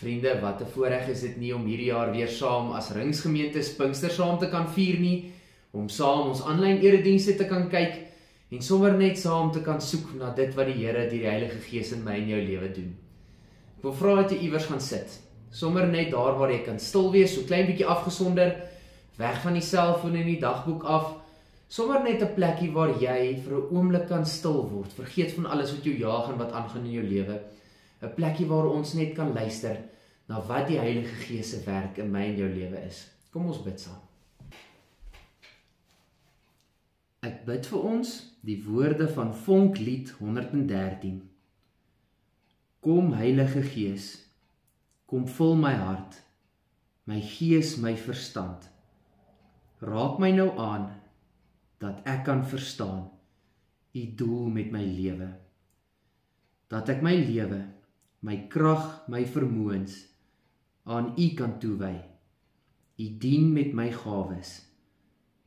Vriende, wat 'n voorreg is dit nie om hierdie jaar weer saam as Ringsgemeente Pinkster saam te kan vier nie, om saam ons aanlyn eredienste te kan kyk en sommer net saam te kan soek na dit wat die Here deur die Heilige Gees in my en jou lewe doen. Ek wil vra dat jy iewers gaan sit, sommer net daar waar jy kan stil wees, so klein bietjie afgesonder, weg van die selfoon en die dagboek af, sommer net 'n plekkie waar jy vir 'n oomblik kan stil word, vergeet van alles wat jou jaag en wat aangaan in jou lewe, 'n plekkie waar ons net kan luister na wat die Heilige Gees se werk in my en jou lewe is. Kom ons bid saam. Ek bid vir ons die woorde van Vonklied 113. Kom Heilige Gees, kom vul my hart, my gees, my verstand. Raak my nou aan, dat ek kan verstaan, u doel met my lewe. Dat ek my lewe, my krag, my vermoëns, aan u kan toewy. U dien met my gawes.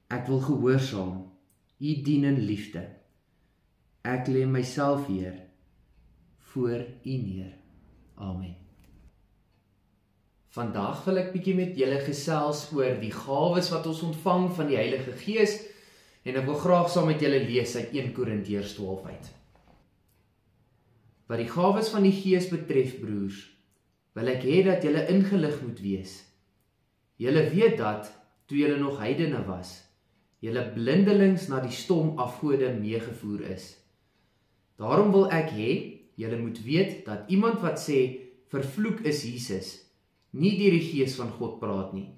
Ek wil gehoorsaam, u dien in liefde. Ek lê myself, Heer, voor u neer. Amen. Vandag wil ek bietjie met julle gesels oor die gawes wat ons ontvang van die Heilige Gees en ek wil graag saam met julle lees uit 1 Korintiërs 12 uit. Wat die gawes van die Gees betref, broers, wil ek hê dat julle ingelig moet wees. Julle weet dat, toe julle nog heidene was, julle blindelings na die stom afgode meegevoer is. Daarom wil ek hê, julle moet weet dat iemand wat sê, vervloek is Jesus, nie deur die Gees van God praat nie.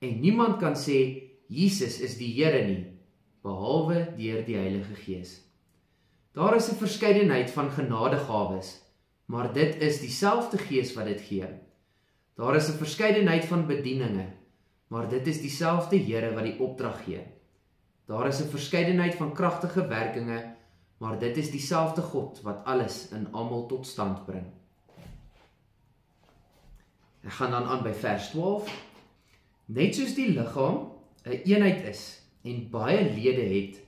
En niemand kan sê, Jesus is die Here nie, behalwe deur die Heilige Gees. Daar is 'n verskeidenheid van genadegawes, maar dit is dieselfde Gees wat dit gee. Daar is 'n verskeidenheid van bedieninge, maar dit is dieselfde Here wat die opdrag gee. Daar is 'n verskeidenheid van kragtige werkinge, maar dit is dieselfde God wat alles in almal tot stand bring. Ek gaan dan aan by vers 12. Net soos die liggaam 'n eenheid is en baie lede het,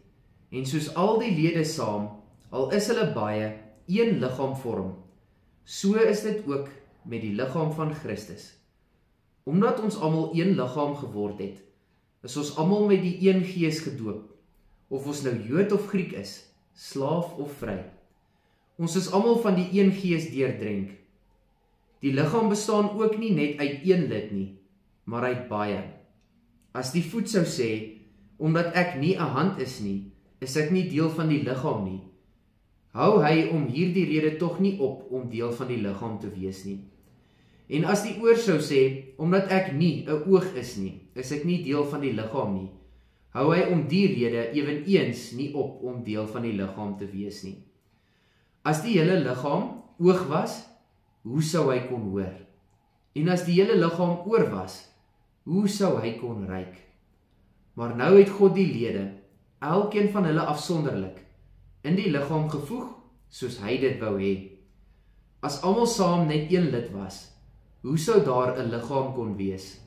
en soos al die lede saam, al is hulle baie, een liggaam vorm, so is dit ook met die liggaam van Christus. Omdat ons almal een liggaam geword het, is ons almal met die een Gees gedoop, of ons nou Jood of Griek is, slaaf of vry. Ons is almal van die een Gees deurdrenk. Die liggaam bestaan ook nie net uit een lid nie, maar uit baie. As die voet sou sê, omdat ek nie 'n hand is nie, is ek nie deel van die liggaam nie, hou hy om hierdie rede tog nie op om deel van die liggaam te wees nie. En as die oor sou sê, omdat ek nie 'n oog is nie, is ek nie deel van die liggaam nie, hou hy om die rede eweneens nie op om deel van die liggaam te wees nie. As die hele liggaam oog was, hoe sou hy kon hoor? En as die hele liggaam oor was, hoe sou hy kon ruik? Maar nou het God die lede, elkeen van hulle afsonderlik, in die liggaam gevoeg, soos hy dit wou hê. As almal saam net een lid was, hoe sou daar 'n liggaam kon wees?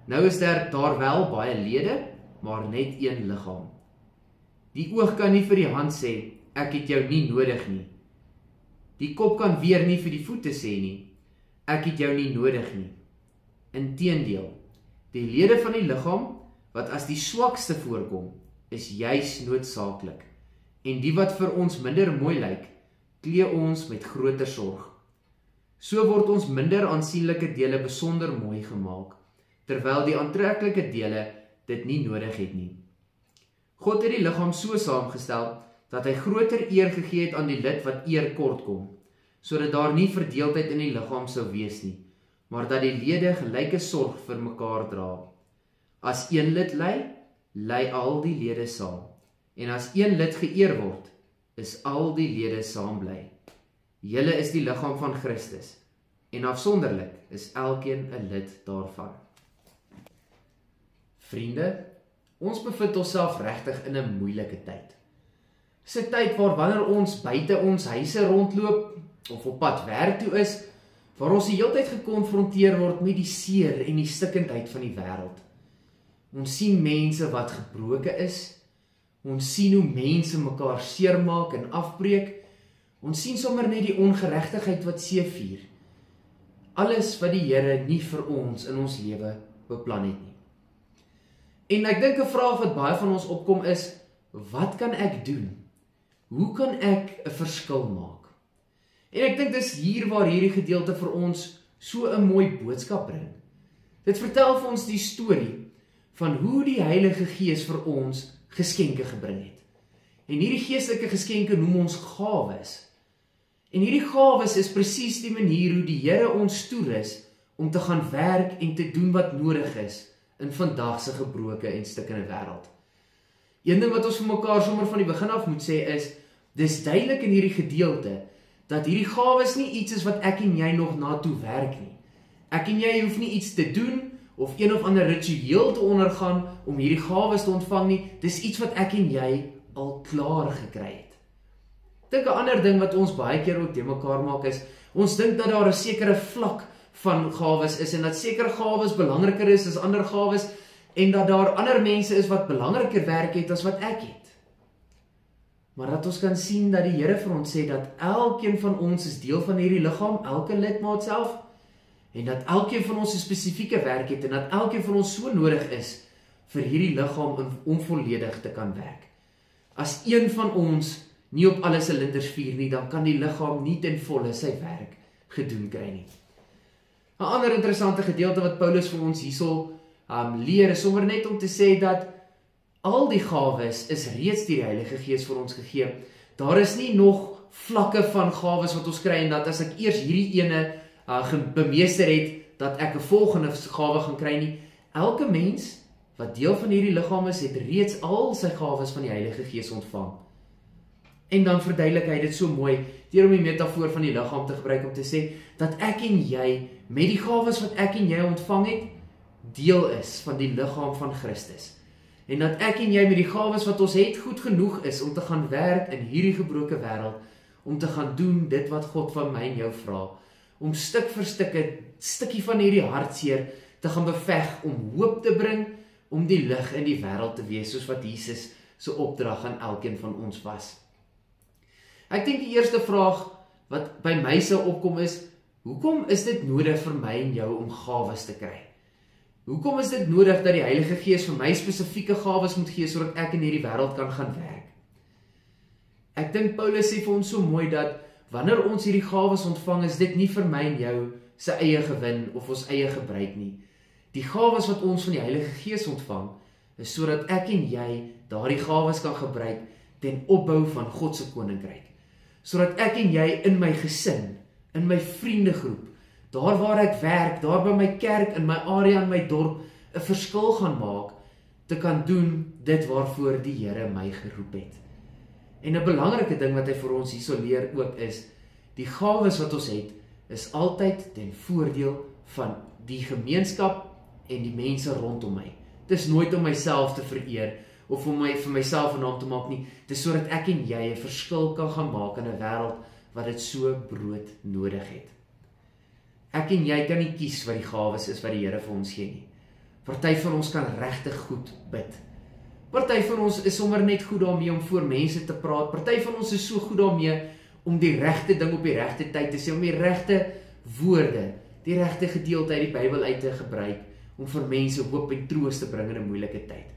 Nou is daar wel baie lede, maar net een liggaam. Die oog kan nie vir die hand sê, ek het jou nie nodig nie. Die kop kan weer nie vir die voete sê nie, ek het jou nie nodig nie. Inteendeel, die lede van die liggaam, wat as die swakste voorkom, is juis noodsaaklik. En die wat vir ons minder mooi lyk, klee ons met groter sorg. So word ons minder aansienlike dele besonder mooi gemaak, terwyl die aantreklike dele dit nie nodig het nie. God het die liggaam so saamgestel, dat hy groter eer gegee het aan die lid wat eer kort kom, sodat daar nie verdeeldheid in die liggaam sou wees nie, maar dat die lede gelyke sorg vir mekaar dra. As een lid ly al die lede saam, en as een lid geëer word, is al die lede saam bly. Julle is die liggaam van Christus, en afsonderlik is elkeen 'n lid daarvan. Vriende, ons bevind onsself regtig in 'n moeilike tyd. Dis 'n tyd waar wanneer ons buite ons huise rondloop, of op pad werk toe is, waar ons die hele tyd gekonfronteer word met die seer en die stikkindheid van die wêreld. Ons sien mense wat gebroke is, ons sien hoe mense mekaar seermaak en afbreek, ons sien sommer net die ongeregtigheid wat seevier. alles wat die Here nie vir ons in ons lewe beplan het nie. En ek dink 'n vraag wat baie van ons opkom is, wat kan ek doen? Hoe kan ek 'n verskil maak? En ek dink dis hier waar hierdie gedeelte vir ons so 'n mooi boodskap bring. Dit vertel vir ons die storie van hoe die Heilige Gees vir ons geskenke gebring het. En hierdie geestelike geskenke noem ons gawes. En hierdie gawes is presies die manier hoe die Here ons toerus om te gaan werk en te doen wat nodig is in vandag se gebroke en stikkende wêreld. Een ding wat ons vir mekaar sommer van die begin af moet sê is, dis duidelik in hierdie gedeelte dat hierdie gawes nie iets is wat ek en jy nog na toe werk nie. Ek en jy hoef nie iets te doen of een of ander ritueel te ondergaan om hierdie gawes te ontvang nie. Dis iets wat ek en jy al klaar gekry het. Ek dink 'n ander ding wat ons baie keer ook te mekaar maak is, ons dink dat daar 'n sekere vlak van gawes is en dat sekere gawes belangriker is as ander gawes en dat daar ander mense is wat belangriker werk het as wat ek het. Maar dat ons kan sien dat die Here vir ons sê dat elkeen van ons is deel van hierdie liggaam, elke lidmaat self, en dat elkeen van ons 'n spesifieke werk het en dat elkeen van ons so nodig is vir hierdie liggaam om volledig te kan werk. As een van ons nie op alle silinders vuur nie, dan kan die liggaam nie ten volle sy werk gedoen kry nie. 'n Ander interessante gedeelte wat Paulus vir ons hierso leer is sommer net om te sê dat al die gawes is reeds deur die Heilige Gees vir ons gegee. Daar is nie nog vlakke van gawes wat ons kry en dat as ek eers hierdie ene bemeester het, dat ek 'n volgende gawe gaan kry nie. Elke mens wat deel van hierdie liggaam is, het reeds al sy gawes van die Heilige Gees ontvang. En dan verduidelik hy dit so mooi, deur om die metafoor van die liggaam te gebruik om te sê, dat ek en jy, met die gawes wat ek en jy ontvang het, deel is van die liggaam van Christus. En dat ek en jy met die gawes wat ons het, goed genoeg is om te gaan werk in hierdie gebroke wêreld, om te gaan doen dit wat God van my en jou vra, om stuk vir stuk 'n stukkie van hierdie hartseer te gaan beveg, om hoop te bring, om die lig in die wêreld te wees, soos wat Jesus se opdrag aan elkeen van ons was. Ek dink die eerste vraag wat by my sou opkom is, hoekom is dit nodig vir my en jou om gawes te kry? Hoekom is dit nodig dat die Heilige Gees vir my spesifieke gawes moet gee, sodat ek in hierdie wêreld kan gaan werk? Ek dink Paulus sê vir ons so mooi dat, wanneer ons hierdie gawes ontvang, is dit nie vir my en jou se eie gewin of ons eie gebruik nie. Die gawes wat ons van die Heilige Gees ontvang, is sodat ek en jy daardie gawes kan gebruik ten opbou van God se koninkryk. Sodat ek en jy in my gesin, in my vriendegroep, daar waar ek werk, daar by my kerk, in my area, in my dorp, 'n verskil gaan maak, te kan doen dit waarvoor die Here my geroep het. En 'n belangrike ding wat hy vir ons hierso leer ook is, die gawes wat ons het, is altyd ten voordeel van die gemeenskap en die mense rondom my. Dit is nooit om myself te vereer, of om vir myself 'n naam te maak nie, dit is sodat ek en jy 'n verskil kan gaan maak in 'n wêreld wat dit so brood nodig het. Ek en jy kan nie kies wat die gawes is wat die Here vir ons gee nie. Party van ons kan regtig goed bid. Party van ons is sommer net goed daarmee om voor mense te praat. Party van ons is so goed daarmee om die regte ding op die regte tyd te sê, om die regte woorde, die regte gedeelte uit die Bybel uit te gebruik, om vir mense hoop en troos te bring in 'n moeilike tyd.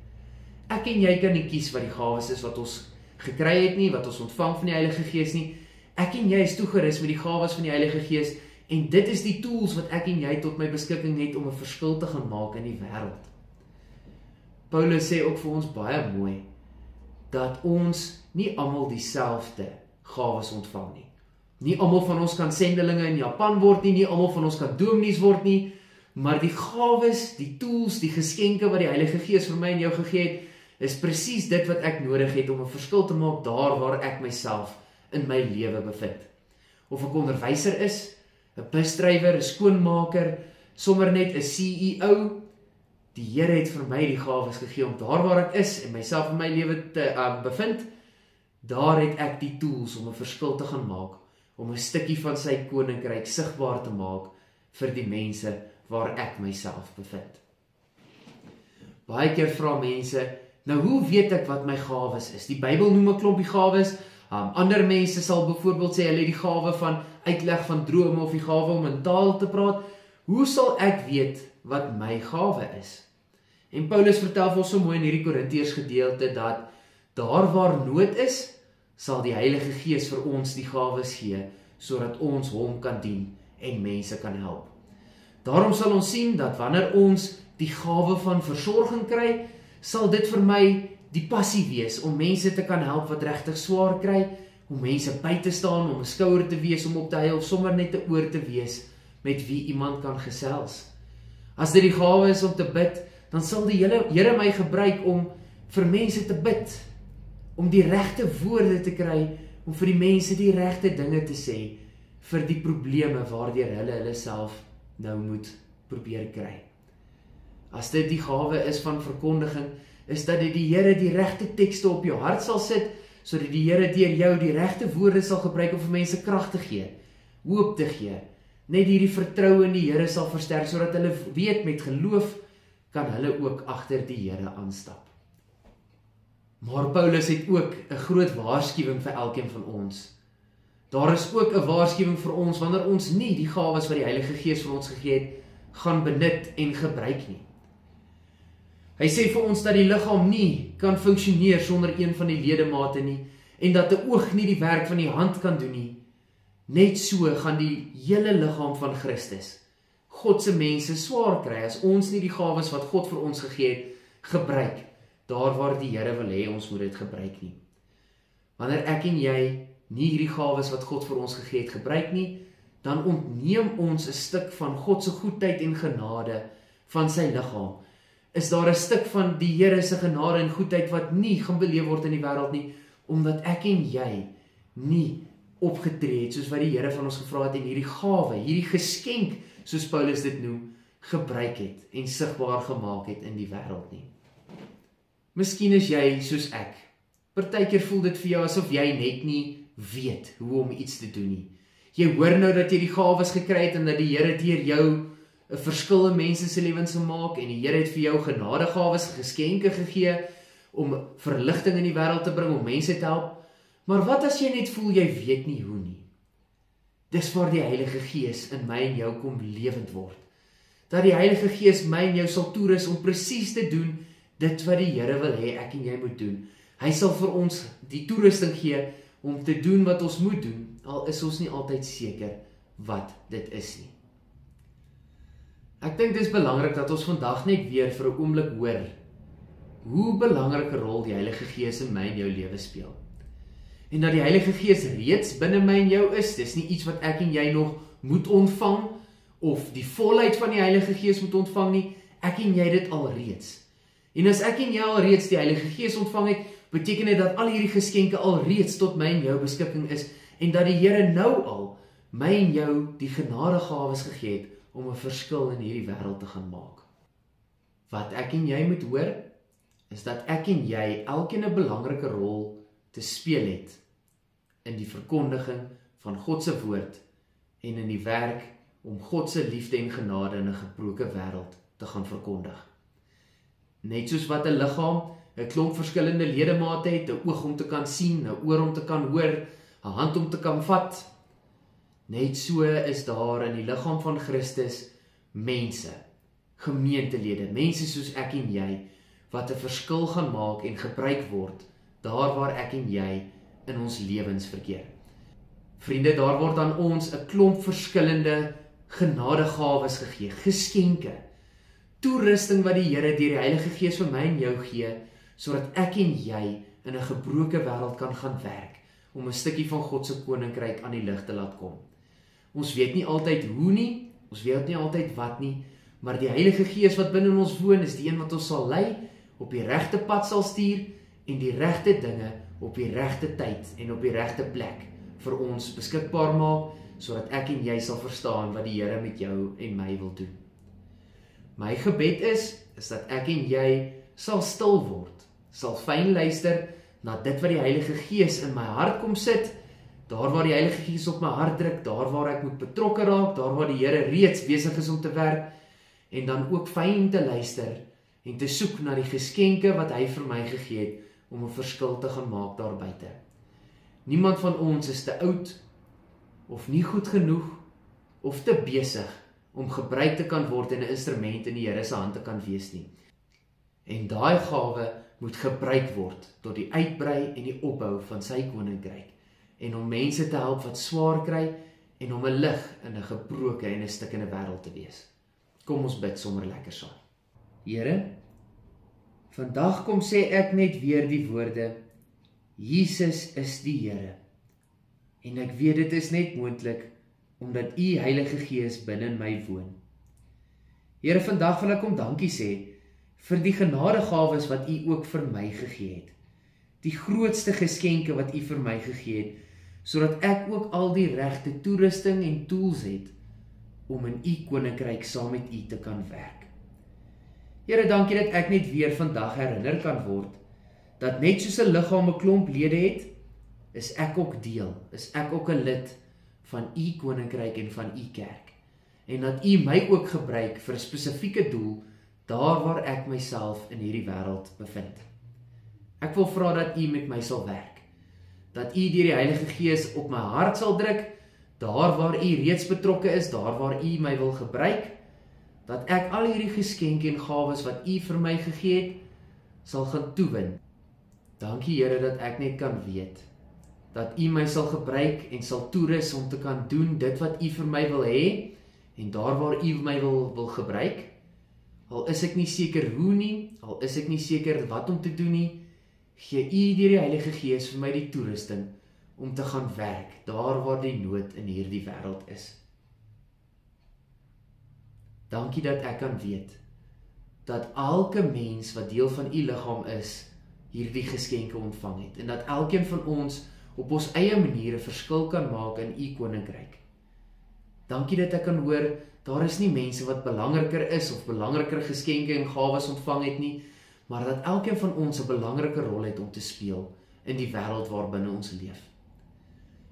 Ek en jy kan nie kies wat die gawes is wat ons gekry het nie, wat ons ontvang van die Heilige Gees nie. Ek en jy is toegerus met die gawes van die Heilige Gees, en dit is die tools wat ek en jy tot my beskikking het om 'n verskil te gaan maak in die wêreld. Paulus sê ook vir ons baie mooi, dat ons nie almal dieselfde gawes ontvang nie. Nie almal van ons kan sendelinge in Japan word nie, nie almal van ons kan dominees word nie, maar die gawes, die tools, die geskenke wat die Heilige Gees vir my en jou gegee het, is presies dit wat ek nodig het om 'n verskil te maak daar waar ek myself in my lewe bevind. Of ek onderwyser is, 'n busdrywer, 'n skoonmaker, sommer net 'n CEO, die Here het vir my die gawes gegee om daar waar ek is en myself in my lewe te bevind, daar het ek die tools om 'n verskil te gaan maak, om 'n stukkie van sy koninkryk sigbaar te maak vir die mense waar ek myself bevind. Baie keer vra mense, nou hoe weet ek wat my gawes is? Die Bybel noem 'n klompie gawes. Ander mense sal byvoorbeeld sê hulle het die gawe van uitleg van drome of die gawe om in taal te praat, hoe sal ek weet wat my gawe is? En Paulus vertel vir ons so mooi in hierdie Korintiërs gedeelte dat daar waar nood is, sal die Heilige Gees vir ons die gawes gee, sodat ons hom kan dien en mense kan help. Daarom sal ons sien dat wanneer ons die gawe van versorging kry, sal dit vir my die passie wees om mense te kan help wat regtig swaar kry, om mense by te staan, om 'n skouer te wees, om op te huil, of sommer net 'n oor te wees met wie iemand kan gesels. As dit die gawe is om te bid, dan sal die Here my gebruik om vir mense te bid, om die regte woorde te kry, om vir die mense die regte dinge te sê, vir die probleme waardeur hulle self nou moet probeer kry. As dit die gawe is van verkondiging, is dat die Here die regte tekste op jou hart sal sit, sodat die Here deur jou die regte woorde sal gebruik om vir mense krag te gee, hoop te gee, net hierdie vertroue in die Here sal versterk, sodat hulle weet met geloof kan hulle ook agter die Here aanstap. Maar Paulus het ook 'n groot waarskuwing vir elkeen van ons. Daar is ook 'n waarskuwing vir ons wanneer ons nie die gawes wat die Heilige Gees vir ons gegee het, gaan benut en gebruik nie. Hy sê vir ons dat die liggaam nie kan funksioneer sonder een van die ledemate nie, en dat 'n oog nie die werk van die hand kan doen nie. Net so gaan die hele liggaam van Christus, God se mense, swaar kry as ons nie die gawes wat God vir ons gegee het, gebruik, daar waar die Here wil hê ons moet dit gebruik nie. Wanneer ek en jy nie hierdie gawes wat God vir ons gegee het gebruik nie, dan ontneem ons 'n stuk van God se goedheid en genade van sy liggaam. Is daar 'n stuk van die Here se genade en goedheid wat nie gaan beleef word in die wêreld nie, omdat ek en jy nie opgetree het soos wat die Here van ons gevra het en hierdie gawe, hierdie geskenk, soos Paulus dit noem, gebruik het en sigbaar gemaak het in die wêreld nie. Miskien is jy soos ek. Partykeer voel dit vir jou asof jy net nie weet hoe om iets te doen nie. Jy hoor nou dat jy die gawes gekry het en dat die Here deur jou 'n verskil in mense se lewens sal maak en die Here het vir jou genadegawes, geskenke gegee om verligting in die wêreld te bring, om mense te help. Maar wat as jy net voel jy weet nie hoe nie? Dis waar die Heilige Gees in my en jou kom lewend word. Dat die Heilige Gees my en jou sal toerus om presies te doen dit wat die Here wil hê ek en jy moet doen. Hy sal vir ons die toerusting gee om te doen wat ons moet doen, al is ons nie altyd seker wat dit is nie. Ek dink dit is belangrik dat ons vandag net weer vir 'n oomblik hoor hoe belangrike rol die Heilige Gees in my en jou lewe speel. En dat die Heilige Gees reeds binne my en jou is, dis nie iets wat ek en jy nog moet ontvang, of die volheid van die Heilige Gees moet ontvang nie, ek en jy dit alreeds. En as ek en jy alreeds die Heilige Gees ontvang het, beteken dit dat al hierdie geskenke alreeds tot my en jou beskikking is, en dat die Here nou al my en jou die genadegawes gegee het om 'n verskil in hierdie wêreld te gaan maak. Wat ek en jy moet hoor, is dat ek en jy elkeen 'n belangrike rol te speel het in die verkondiging van God se woord en in die werk om God se liefde en genade in 'n gebroke wêreld te gaan verkondig. Net soos wat 'n liggaam 'n klomp verskillende ledemate het, 'n oog om te kan sien, 'n oor om te kan hoor, 'n hand om te kan vat, net so is daar in die liggaam van Christus mense, gemeentelede, mense soos ek en jy, wat 'n verskil gaan maak en gebruik word, daar waar ek en jy in ons lewens verkeer. Vriende, daar word aan ons 'n klomp verskillende genadegawes gegee, geskenke, toerusting wat die Here deur die Heilige Gees vir my en jou gee, sodat ek en jy in 'n gebroke wêreld kan gaan werk, om 'n stukkie van God se koninkryk aan die lig te laat kom. Ons weet nie altyd hoe nie, ons weet nie altyd wat nie, maar die Heilige Gees wat binne in ons woon, is die een wat ons sal lei, op die regte pad sal stuur, en die regte dinge op die regte tyd en op die regte plek vir ons beskikbaar maak, sodat ek en jy sal verstaan wat die Here met jou en my wil doen. My gebed is dat ek en jy sal stil word, sal fyn luister na dit wat die Heilige Gees in my hart kom sit, daar waar die Heilige Gees op my hart druk, daar waar ek moet betrokke raak, daar waar die Here reeds besig is om te werk, en dan ook fyn te luister en te soek na die geskenke wat hy vir my gegee het om 'n verskil te gaan maak daar buite. Niemand van ons is te oud of nie goed genoeg, of te besig om gebruik te kan word en 'n instrument in die Here se hand te kan wees nie. En daai gawe moet gebruik word tot die uitbrei en die opbou van sy koninkryk en om mense te help wat swaar kry en om 'n lig in 'n gebroke en 'n stikkende wêreld te wees. Kom ons bid sommer lekker saam. Here, vandag kom sê ek net weer die woorde, Jesus is die Here. En ek weet dit is net moontlik omdat U Heilige Gees binne in my woon. Here, vandag wil ek kom dankie sê vir die genadegawes wat U ook vir my gegee het. Die grootste geskenke wat U vir my gegee het, sodat ek ook al die regte toerusting en tools het om in U koninkryk saam met U te kan werk. Here, dankie dat ek net weer vandag herinner kan word, dat net soos 'n liggaam 'n klomp lede het, is ek ook deel, is ek ook 'n lid van U koninkryk en van U kerk. En dat U my ook gebruik vir 'n spesifieke doel, daar waar ek myself in hierdie wêreld bevind. Ek wil vra dat U met my sal werk, dat U deur die Heilige Gees op my hart sal druk, daar waar U reeds betrokke is, daar waar U my wil gebruik, dat ek al hierdie geskenke en gawes wat U vir my gegee het, sal gaan toewin. Dankie Here dat ek net kan weet, dat U my sal gebruik en sal toerus om te kan doen dit wat U vir my wil hê, en daar waar U my wil gebruik, al is ek nie seker hoe nie, al is ek nie seker wat om te doen nie, gee U deur die Heilige Gees vir my die toerusting om te gaan werk, daar waar die nood in hierdie wêreld is. Dankie dat ek kan weet, dat elke mens wat deel van U liggaam is, hierdie geskenke ontvang het, en dat elkeen van ons op ons eie maniere verskil kan maak in U koninkryk. Dankie dat ek kan hoor, daar is nie mense wat belangriker is of belangriker geskenke en gawes ontvang het nie, maar dat elkeen van ons 'n belangrike rol het om te speel in die wêreld waarbinne ons leef.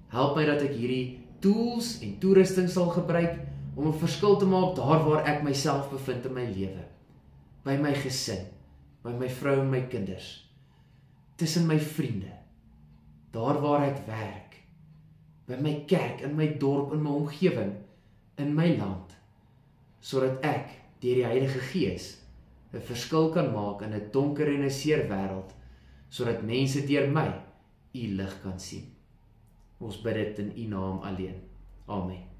Help my dat ek hierdie tools en toerusting sal gebruik om 'n verskil te maak daar waar ek myself bevind in my lewe, by my gesin, by my vrou en my kinders, tussen my vriende, daar waar ek werk, by my kerk, in my dorp, in my omgewing, in my land, sodat ek deur die Heilige Gees 'n verskil kan maak in 'n donker en 'n seer wêreld, sodat mense deur my U lig kan sien. Ons bid dit in U naam alleen. Amen.